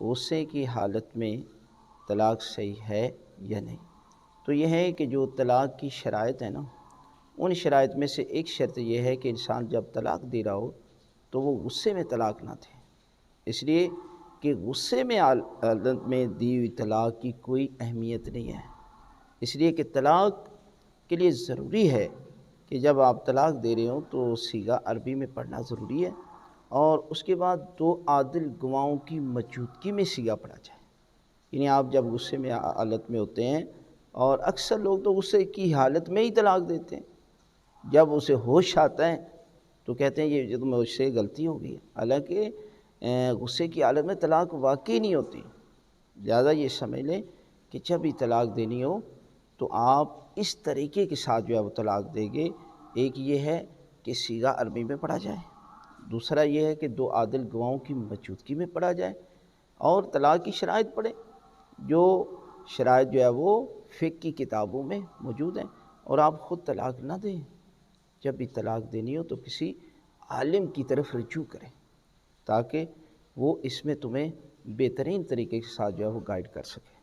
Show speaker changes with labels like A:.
A: غصے کی حالت میں طلاق صحیح ہے یا نہیں۔ تو یہ ہے کہ جو طلاق کی شرائط ہے نا، ان شرائط میں سے ایک شرط یہ ہے کہ انسان جب طلاق دے رہا ہو تو وہ غصے میں طلاق نہ دے، اس لیے کہ غصے میں حالت میں دی ہوئی طلاق کی کوئی اہمیت نہیں ہے۔ اس لیے کہ طلاق کے لیے ضروری ہے کہ جب آپ طلاق دے رہے ہوں تو صیغہ عربی میں پڑھنا ضروری ہے، اور اس کے بعد 2 عادل گواہوں کی موجودگی میں صیغہ پڑھا جائے۔ یعنی آپ جب غصے میں حالت میں ہوتے ہیں، اور اکثر لوگ تو غصے کی حالت میں ہی طلاق دیتے ہیں، جب اسے ہوش آتا ہے تو کہتے ہیں یہ تو مجھ سے غلطی ہو گئی، حالانکہ غصے کی حالت میں طلاق واقعی نہیں ہوتی۔ لہٰذا یہ سمجھ لیں کہ جب بھی طلاق دینی ہو تو آپ اس طریقے کے ساتھ جو ہے وہ طلاق دیں گے۔ ایک یہ ہے کہ صیغہ عربی میں پڑھا جائے، دوسرا یہ ہے کہ 2 عادل گواہوں کی موجودگی میں پڑھا جائے، اور طلاق کی شرائط پڑھیں، جو شرائط جو ہے وہ فقہ کی کتابوں میں موجود ہیں، اور آپ خود طلاق نہ دیں۔ جب بھی طلاق دینی ہو تو کسی عالم کی طرف رجوع کریں تاکہ وہ اس میں تمہیں بہترین طریقے کے ساتھ جو ہے وہ گائیڈ کر سکے۔